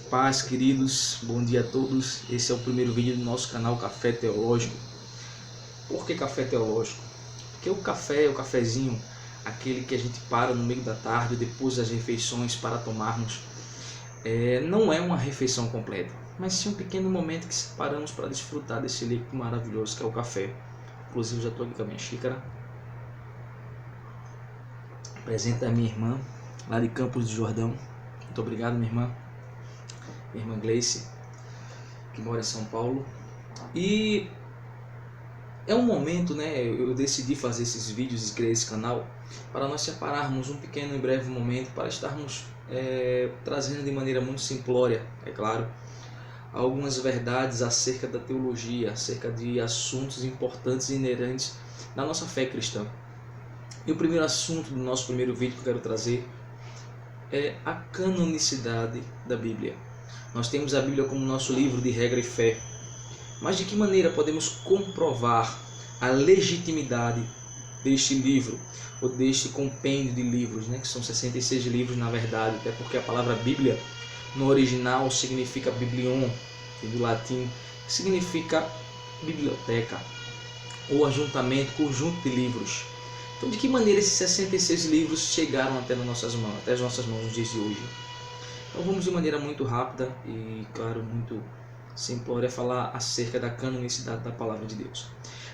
Paz, queridos, bom dia a todos. Esse é o primeiro vídeo do nosso canal Café Teológico. Por que Café Teológico? Porque o café, o cafezinho, aquele que a gente para no meio da tarde, depois das refeições para tomarmos, não é uma refeição completa, mas sim um pequeno momento que separamos para desfrutar desse líquido maravilhoso que é o café. Inclusive, já estou aqui com a minha xícara. Apresenta a minha irmã, lá de Campos do Jordão. Muito obrigado, minha irmã. Minha irmã Gleice, que mora em São Paulo. E é um momento, né? Eu decidi fazer esses vídeos e criar esse canal para nós separarmos um pequeno e breve momento para estarmos trazendo de maneira muito simplória, é claro, algumas verdades acerca da teologia, acerca de assuntos importantes e inerentes da nossa fé cristã. E o primeiro assunto do nosso primeiro vídeo que eu quero trazer é a canonicidade da Bíblia. Nós temos a Bíblia como nosso livro de regra e fé. Mas de que maneira podemos comprovar a legitimidade deste livro, ou deste compêndio de livros, né? Que são 66 livros na verdade, até porque a palavra Bíblia no original significa biblion, do latim, que significa biblioteca, ou ajuntamento, conjunto de livros. Então, de que maneira esses 66 livros chegaram até as nossas mãos nos dias de hoje? Então vamos de maneira muito rápida e, claro, muito simplória falar acerca da canonicidade da palavra de Deus.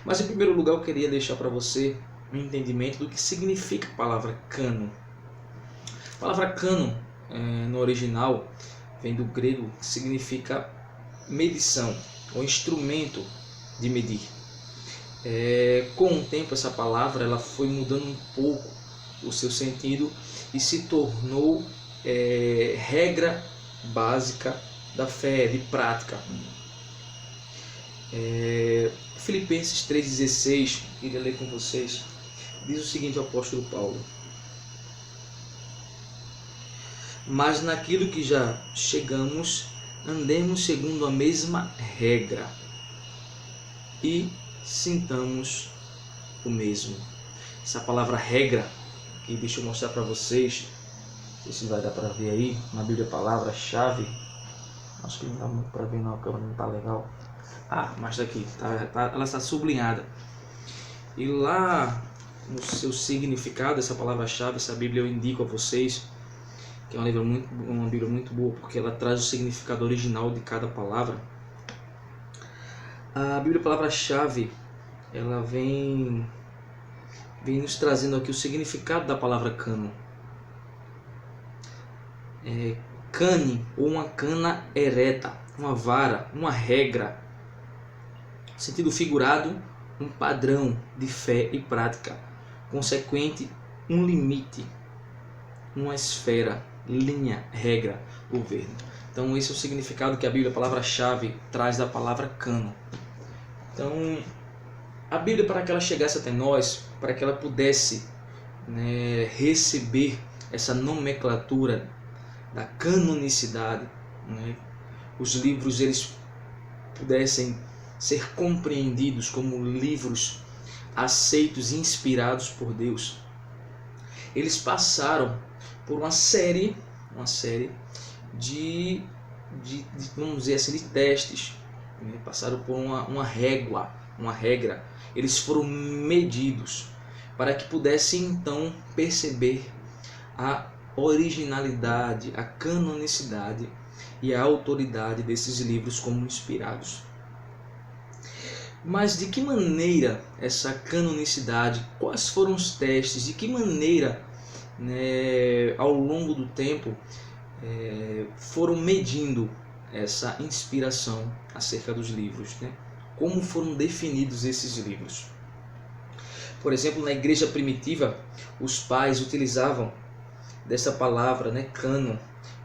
Mas em primeiro lugar eu queria deixar para você um entendimento do que significa a palavra cânon. A palavra cânon no original vem do grego, que significa medição, ou instrumento de medir. Com o tempo essa palavra ela foi mudando um pouco o seu sentido e se tornou regra básica da fé, de prática. Filipenses 3,16, queria ler com vocês, diz o seguinte o apóstolo Paulo: mas naquilo que já chegamos, andemos segundo a mesma regra e sintamos o mesmo. Essa palavra regra, que deixa eu mostrar para vocês, não sei se vai dar para ver aí, na Bíblia a palavra-chave, acho que não dá muito para ver não, a câmera não está legal. Mas tá aqui, ela está sublinhada. E lá no seu significado, essa palavra-chave, essa Bíblia eu indico a vocês, que é uma Bíblia muito boa, porque ela traz o significado original de cada palavra. A Bíblia palavra-chave, ela vem nos trazendo aqui o significado da palavra cano. Cane, ou uma cana ereta, uma vara, uma regra. Sentido figurado, um padrão de fé e prática. Consequente, um limite, uma esfera, linha, regra, governo. Então esse é o significado que a Bíblia, a palavra-chave, traz da palavra cano. Então, a Bíblia, para que ela chegasse até nós, para que ela pudesse receber essa nomenclatura da canonicidade, os livros eles pudessem ser compreendidos como livros aceitos e inspirados por Deus, eles passaram por uma série de vamos dizer assim, de testes, passaram por uma regra, eles foram medidos para que pudessem então perceber a originalidade, a canonicidade e a autoridade desses livros como inspirados. Mas de que maneira essa canonicidade, quais foram os testes, de que maneira ao longo do tempo foram medindo essa inspiração acerca dos livros, Como foram definidos esses livros? Por exemplo, na igreja primitiva, os pais utilizavam dessa palavra, cânon,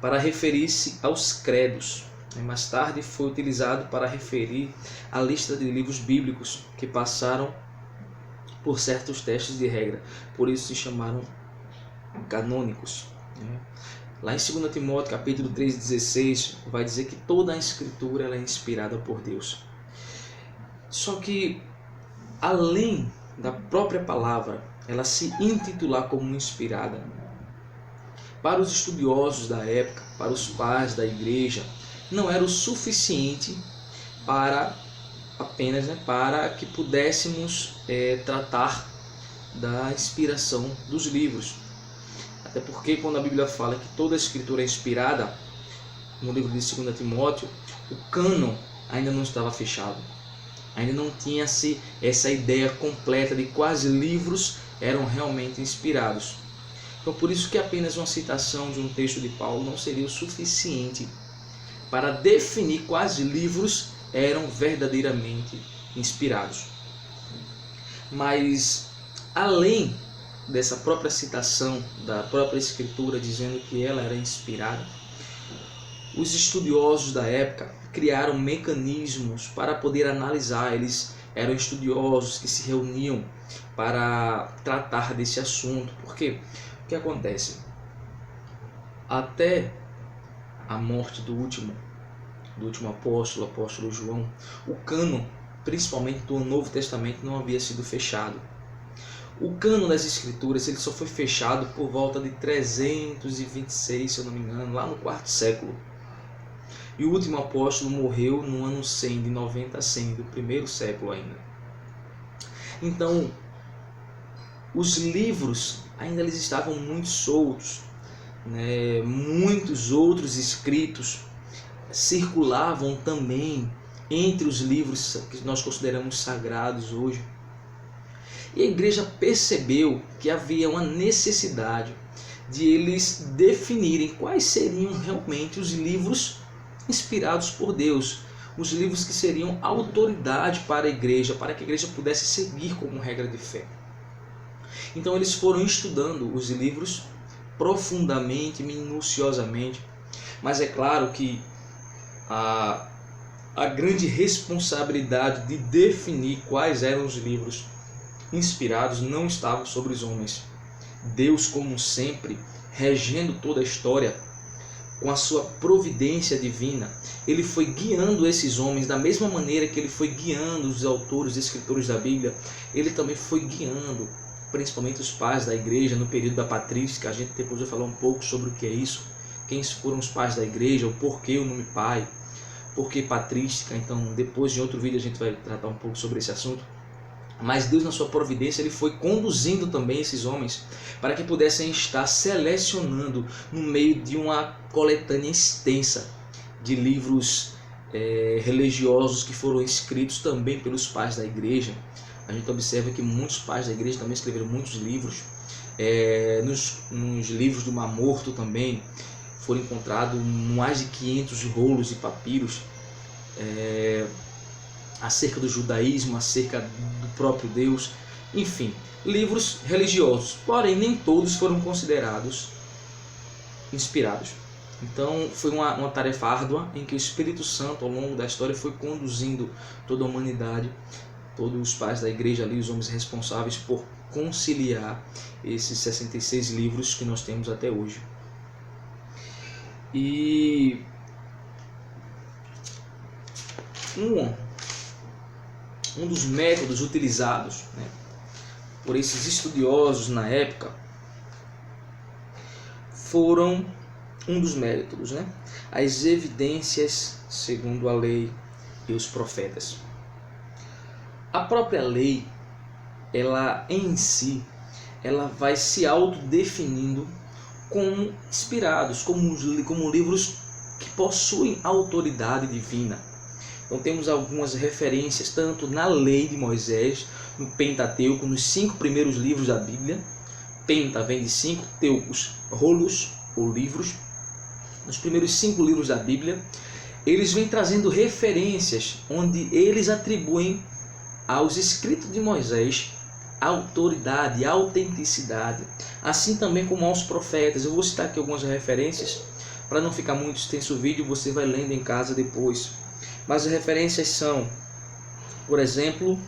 para referir-se aos credos. Mais tarde foi utilizado para referir a lista de livros bíblicos que passaram por certos testes de regra, por isso se chamaram canônicos. Lá em 2 Timóteo capítulo 3,16 vai dizer que toda a escritura ela é inspirada por Deus. Só que além da própria palavra ela se intitular como inspirada, para os estudiosos da época, para os pais da igreja, não era o suficiente para apenas para que pudéssemos tratar da inspiração dos livros. Até porque quando a Bíblia fala que toda a escritura é inspirada, no livro de 2 Timóteo, o cânon ainda não estava fechado. Ainda não tinha-se essa ideia completa de quais livros eram realmente inspirados. Então por isso que apenas uma citação de um texto de Paulo não seria o suficiente para definir quais livros eram verdadeiramente inspirados. Mas além dessa própria citação da própria escritura dizendo que ela era inspirada, os estudiosos da época criaram mecanismos para poder analisar. Eles eram estudiosos que se reuniam para tratar desse assunto. Porque o que acontece? Até a morte do último apóstolo, o apóstolo João, o cânon, principalmente do Novo Testamento, não havia sido fechado. O cânon das Escrituras ele só foi fechado por volta de 326, se eu não me engano, lá no 4º século. E o último apóstolo morreu no ano 100, de 90 a 100, do 1º século ainda. Então, os livros ainda eles estavam muito soltos, né? Muitos outros escritos circulavam também entre os livros que nós consideramos sagrados hoje. E a igreja percebeu que havia uma necessidade de eles definirem quais seriam realmente os livros inspirados por Deus, os livros que seriam autoridade para a igreja, para que a igreja pudesse seguir como regra de fé. Então eles foram estudando os livros profundamente, minuciosamente, mas é claro que a grande responsabilidade de definir quais eram os livros inspirados não estava sobre os homens. Deus, como sempre, regendo toda a história, com a sua providência divina, ele foi guiando esses homens da mesma maneira que ele foi guiando os autores, os escritores da Bíblia. Ele também foi guiando, principalmente os pais da igreja no período da patrística. A gente depois vai falar um pouco sobre o que é isso, quem foram os pais da igreja, o porquê o nome pai, porquê patrística. Então depois em outro vídeo a gente vai tratar um pouco sobre esse assunto. Mas Deus, na sua providência, ele foi conduzindo também esses homens para que pudessem estar selecionando no meio de uma coletânea extensa de livros religiosos que foram escritos também pelos pais da igreja. A gente observa que muitos pais da igreja também escreveram muitos livros. Nos livros do Mar Morto também foram encontrados mais de 500 rolos de papiros acerca do judaísmo, acerca do próprio Deus, enfim, livros religiosos, porém nem todos foram considerados inspirados. Então foi uma tarefa árdua em que o Espírito Santo ao longo da história foi conduzindo toda a humanidade, todos os pais da igreja ali, os homens responsáveis por conciliar esses 66 livros que nós temos até hoje. E um dos métodos utilizados, né, por esses estudiosos na época foram as evidências segundo a lei e os profetas. A própria lei, ela em si, ela vai se autodefinindo como inspirados, como livros que possuem autoridade divina. Então temos algumas referências tanto na lei de Moisés, no Pentateuco, nos 5 primeiros livros da Bíblia. Penta vem de 5, teucos, rolos ou livros. Nos primeiros 5 livros da Bíblia, eles vêm trazendo referências onde eles atribuem aos escritos de Moisés autoridade, autenticidade, assim também como aos profetas. Eu vou citar aqui algumas referências, para não ficar muito extenso o vídeo, você vai lendo em casa depois. Mas as referências são, por exemplo,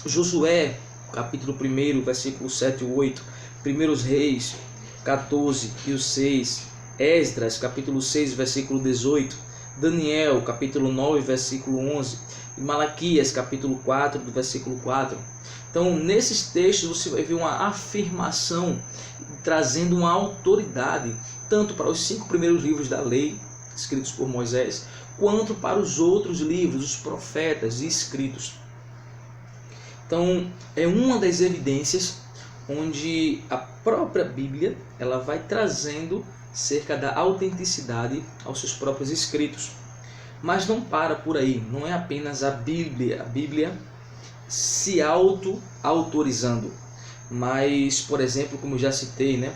Josué, capítulo 1, versículo 7 e 8, 1 Reis, 14 e 6, Esdras, capítulo 6, versículo 18, Daniel, capítulo 9, versículo 11, e Malaquias, capítulo 4, do versículo 4. Então, nesses textos você vai ver uma afirmação trazendo uma autoridade tanto para os 5 primeiros livros da lei escritos por Moisés, quanto para os outros livros, os profetas escritos. Então, é uma das evidências onde a própria Bíblia ela vai trazendo cerca da autenticidade aos seus próprios escritos. Mas não para por aí, não é apenas a Bíblia se auto-autorizando, mas, por exemplo, como eu já citei, né,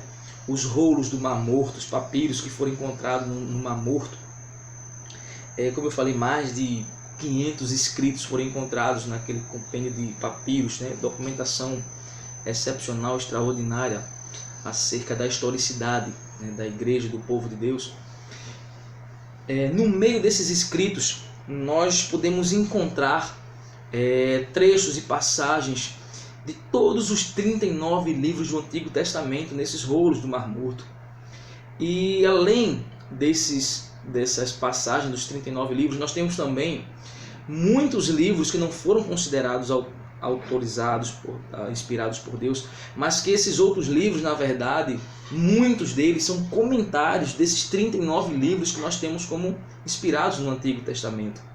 os rolos do Mar Morto, os papiros que foram encontrados no Mar Morto, como eu falei, mais de 500 escritos foram encontrados naquele compêndio de papiros, né, documentação excepcional, extraordinária acerca da historicidade, né, da igreja, do povo de Deus. No meio desses escritos, nós podemos encontrar trechos e passagens de todos os 39 livros do Antigo Testamento nesses rolos do Mar Morto. E além dessas passagens dos 39 livros, nós temos também muitos livros que não foram considerados autorizados, inspirados por Deus, mas que esses outros livros, na verdade, muitos deles são comentários desses 39 livros que nós temos como inspirados no Antigo Testamento.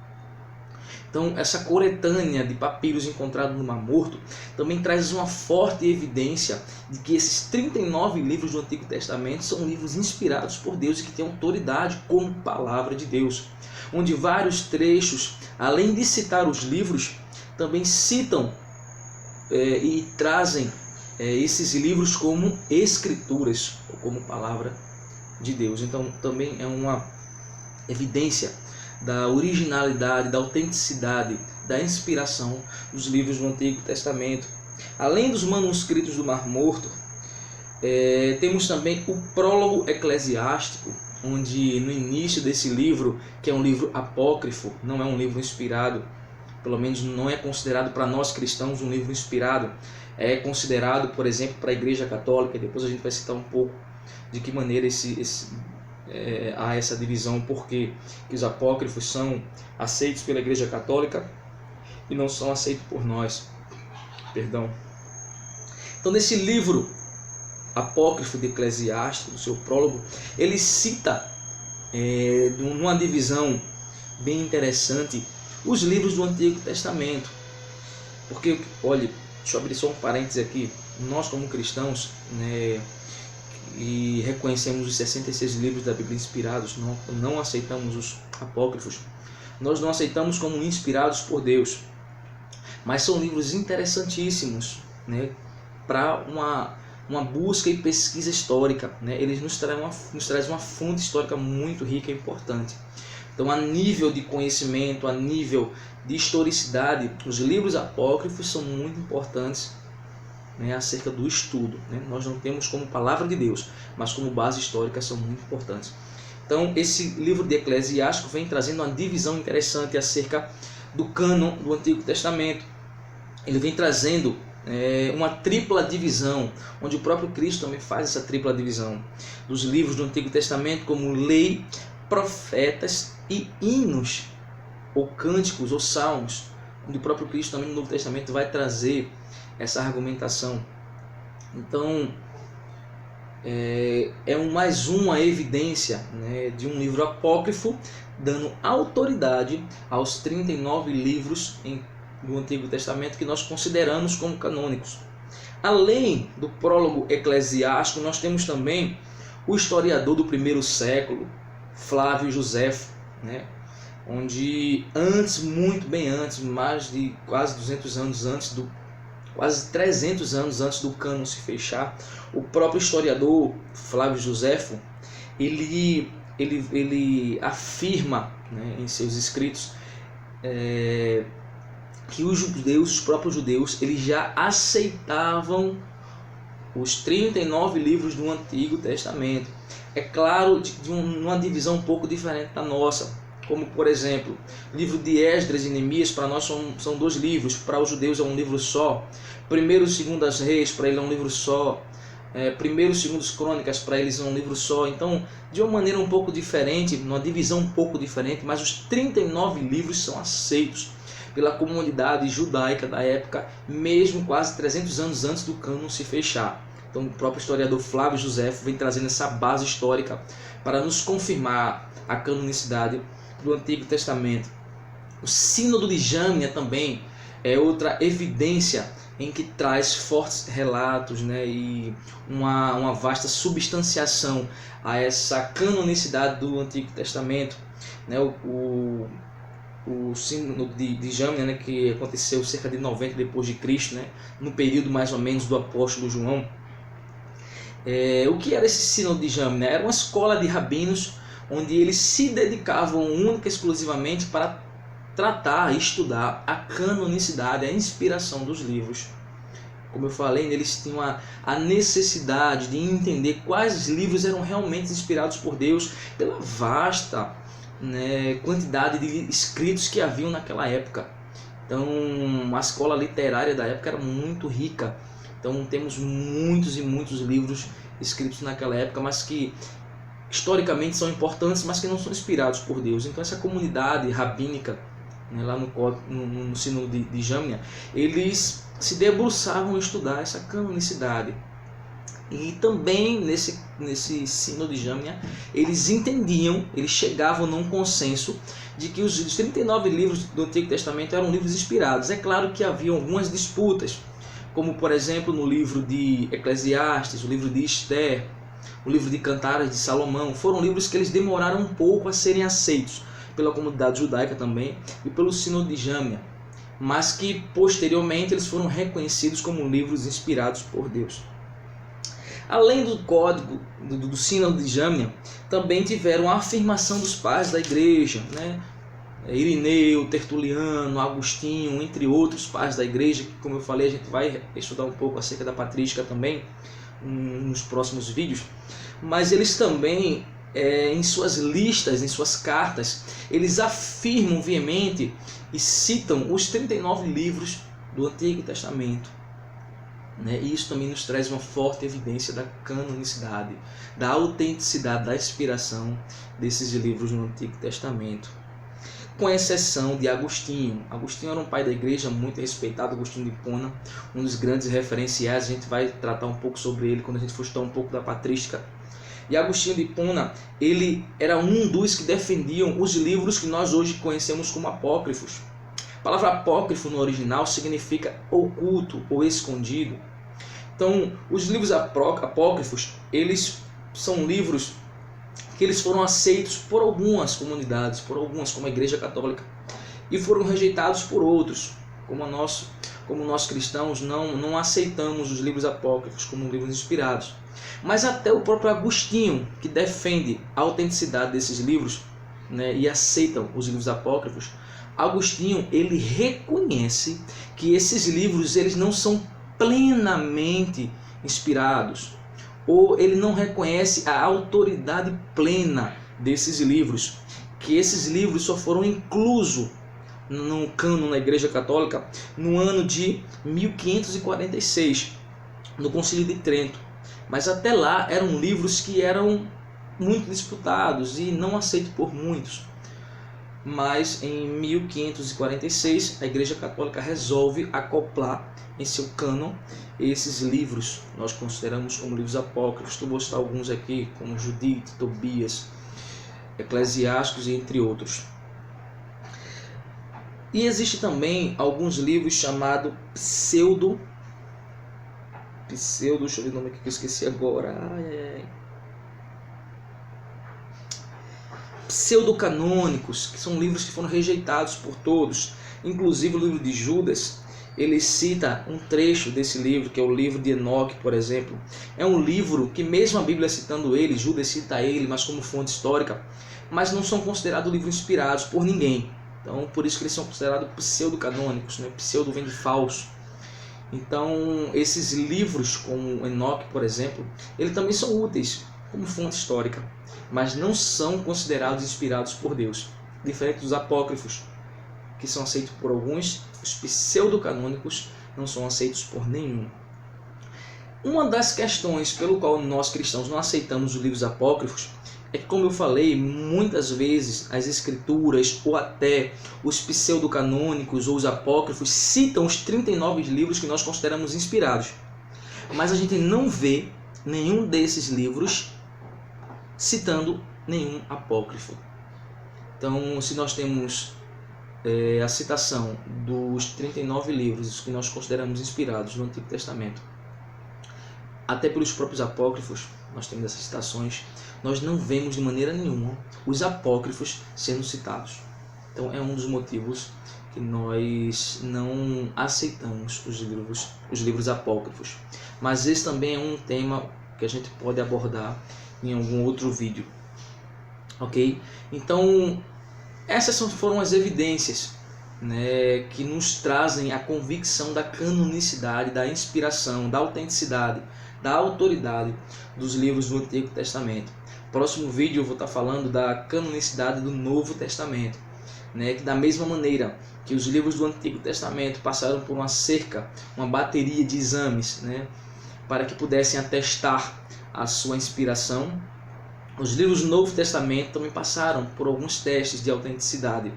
Então, essa coletânea de papiros encontrados no Mar Morto também traz uma forte evidência de que esses 39 livros do Antigo Testamento são livros inspirados por Deus e que têm autoridade como palavra de Deus, onde vários trechos, além de citar os livros, também citam e trazem esses livros como escrituras, ou como palavra de Deus. Então, também é uma evidência da originalidade, da autenticidade, da inspiração dos livros do Antigo Testamento. Além dos manuscritos do Mar Morto, temos também o prólogo eclesiástico, onde no início desse livro, que é um livro apócrifo, não é um livro inspirado, pelo menos não é considerado para nós cristãos um livro inspirado, é considerado, por exemplo, para a Igreja Católica, e depois a gente vai citar um pouco de que maneira há essa divisão, porque os apócrifos são aceitos pela Igreja Católica e não são aceitos por nós. Então, nesse livro apócrifo de Eclesiastes, no seu prólogo, ele cita, numa divisão bem interessante, os livros do Antigo Testamento. Porque, olha, deixa eu abrir só um parênteses aqui, nós como cristãos, né, e reconhecemos os 66 livros da Bíblia inspirados, não aceitamos os apócrifos, nós não aceitamos como inspirados por Deus, mas são livros interessantíssimos, né, para uma busca e pesquisa histórica, né? Eles nos trazem uma fonte histórica muito rica e importante. Então, a nível de conhecimento, a nível de historicidade, os livros apócrifos são muito importantes, né, acerca do estudo, né? Nós não temos como palavra de Deus, mas como base histórica são muito importantes. Então, esse livro de Eclesiástico vem trazendo uma divisão interessante acerca do cânon do Antigo Testamento. Ele vem trazendo uma tripla divisão, onde o próprio Cristo também faz essa tripla divisão dos livros do Antigo Testamento, como lei, profetas e hinos, ou cânticos, ou salmos, onde o próprio Cristo também no Novo Testamento vai trazer essa argumentação. Então, mais uma evidência, né, de um livro apócrifo dando autoridade aos 39 livros do Antigo Testamento que nós consideramos como canônicos. Além do prólogo eclesiástico, nós temos também o historiador do primeiro século, Flávio Joséfo, né, onde muito bem antes, mais de quase 200 anos antes quase 300 anos antes do cânon se fechar, o próprio historiador Flávio Joséfo, ele afirma, né, em seus escritos, que os próprios judeus, eles já aceitavam os 39 livros do Antigo Testamento. É claro, de uma divisão um pouco diferente da nossa, como por exemplo, o livro de Esdras e Neemias, para nós são 2 livros, para os judeus é um livro só. 1º e 2º Reis, para ele é um livro só. 1º e 2º Crônicas, para eles é um livro só. Então, de uma maneira um pouco diferente, uma divisão um pouco diferente, mas os 39 livros são aceitos pela comunidade judaica da época, mesmo quase 300 anos antes do cânon se fechar. Então o próprio historiador Flávio Josefo vem trazendo essa base histórica para nos confirmar a canonicidade do Antigo Testamento. O Sínodo de Jamnia também é outra evidência em que traz fortes relatos, né, e uma vasta substanciação a essa canonicidade do Antigo Testamento. Né, o Sínodo de Jamnia, né, que aconteceu cerca de 90 depois de Cristo, né, no período mais ou menos do apóstolo João. O que era esse Sínodo de Jamnia? Era uma escola de rabinos onde eles se dedicavam única e exclusivamente para tratar e estudar a canonicidade, a inspiração dos livros. Como eu falei, eles tinham a necessidade de entender quais livros eram realmente inspirados por Deus pela vasta, né, quantidade de escritos que haviam naquela época. Então, a escola literária da época era muito rica. Então, temos muitos e muitos livros escritos naquela época, mas que historicamente são importantes, mas que não são inspirados por Deus. Então, essa comunidade rabínica, né, lá no Sínodo de Jamnia, eles se debruçavam a estudar essa canonicidade. E também nesse Sínodo de Jamnia, eles entendiam, eles chegavam num consenso de que os 39 livros do Antigo Testamento eram livros inspirados. É claro que havia algumas disputas, como por exemplo no livro de Eclesiastes, o livro de Esther, o livro de Cantares de Salomão. Foram livros que eles demoraram um pouco a serem aceitos pela comunidade judaica também e pelo Sínodo de Jamnia, mas que posteriormente eles foram reconhecidos como livros inspirados por Deus. Além do código do Sínodo de Jamnia, também tiveram a afirmação dos pais da igreja, né? Irineu, Tertuliano, Agostinho, entre outros pais da igreja, que, como eu falei, a gente vai estudar um pouco acerca da patrística também nos próximos vídeos. Mas eles também, em suas listas, em suas cartas, eles afirmam veemente e citam os 39 livros do Antigo Testamento. E isso também nos traz uma forte evidência da canonicidade, da autenticidade, da inspiração desses livros no Antigo Testamento. Com exceção de Agostinho. Agostinho era um pai da igreja muito respeitado, Agostinho de Hipona, um dos grandes referenciais. A gente vai tratar um pouco sobre ele quando a gente for estudar um pouco da patrística. E Agostinho de Hipona, ele era um dos que defendiam os livros que nós hoje conhecemos como apócrifos. A palavra apócrifo no original significa oculto ou escondido. Então, os livros apócrifos, eles são livros que eles foram aceitos por algumas comunidades, por algumas, como a Igreja Católica, e foram rejeitados por outros, como nós cristãos não aceitamos os livros apócrifos como livros inspirados. Mas até o próprio Agostinho, que defende a autenticidade desses livros, né, e aceitam os livros apócrifos, Agostinho, ele reconhece que esses livros eles não são plenamente inspirados, ou ele não reconhece a autoridade plena desses livros, que esses livros só foram inclusos no cânon na Igreja Católica no ano de 1546, no Concílio de Trento. Mas até lá eram livros que eram muito disputados e não aceitos por muitos. Mas em 1546 a Igreja Católica resolve acoplar em seu cânon esses livros, nós consideramos como livros apócrifos. Estou vou citar alguns aqui, como Judite, Tobias, Eclesiásticos e entre outros. E existe também alguns livros chamados pseudo, deixa eu ver o nome aqui que eu esqueci agora. Pseudocanônicos, que são livros que foram rejeitados por todos. Inclusive o livro de Judas, ele cita um trecho desse livro, que é o livro de Enoque, por exemplo. É um livro que, mesmo a Bíblia citando ele, Judas cita ele, mas como fonte histórica, mas não são considerados livros inspirados por ninguém. Então, por isso que eles são considerados pseudocanônicos, né? Pseudo vem de falso. Então, esses livros, como Enoque, por exemplo, eles também são úteis como fonte histórica, mas não são considerados inspirados por Deus, diferente dos apócrifos, que são aceitos por alguns. Os pseudocanônicos não são aceitos por nenhum. Uma das questões pelo qual nós cristãos não aceitamos os livros apócrifos é que, como eu falei, muitas vezes as escrituras ou até os pseudocanônicos ou os apócrifos citam os 39 livros que nós consideramos inspirados, mas a gente não vê nenhum desses livros citando nenhum apócrifo. Então, se nós temos a citação dos 39 livros que nós consideramos inspirados no Antigo Testamento, até pelos próprios apócrifos, nós temos essas citações, nós não vemos de maneira nenhuma os apócrifos sendo citados. Então é um dos motivos que nós não aceitamos os livros apócrifos. Mas esse também é um tema que a gente pode abordar em algum outro vídeo. Ok? Então, essas foram as evidências, né, que nos trazem a convicção da canonicidade, da inspiração, da autenticidade, da autoridade dos livros do Antigo Testamento. Próximo vídeo eu vou estar falando da canonicidade do Novo Testamento, né, que da mesma maneira que os livros do Antigo Testamento passaram por uma cerca, uma bateria de exames, né, para que pudessem atestar a sua inspiração, os livros do Novo Testamento também passaram por alguns testes de autenticidade.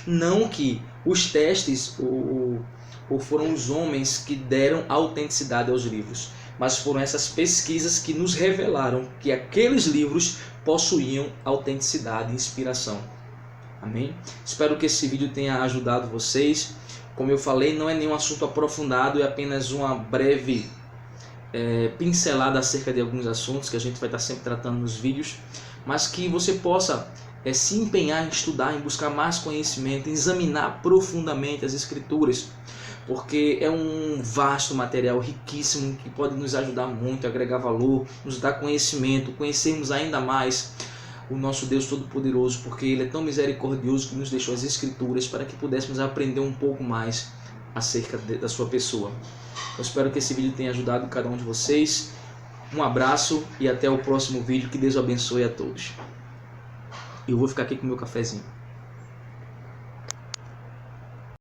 Não que os testes ou foram os homens que deram autenticidade aos livros, mas foram essas pesquisas que nos revelaram que aqueles livros possuíam autenticidade e inspiração. Amém? Espero que esse vídeo tenha ajudado vocês. Como eu falei, não é nenhum assunto aprofundado, é apenas uma breve pincelada acerca de alguns assuntos que a gente vai estar sempre tratando nos vídeos, mas que você possa se empenhar em estudar, em buscar mais conhecimento, em examinar profundamente as Escrituras, porque é um vasto material riquíssimo que pode nos ajudar muito, agregar valor, nos dar conhecimento, conhecermos ainda mais o nosso Deus Todo-Poderoso, porque Ele é tão misericordioso que nos deixou as Escrituras para que pudéssemos aprender um pouco mais acerca da sua pessoa. Eu espero que esse vídeo tenha ajudado cada um de vocês. Um abraço e até o próximo vídeo. Que Deus abençoe a todos. Eu vou ficar aqui com o meu cafezinho.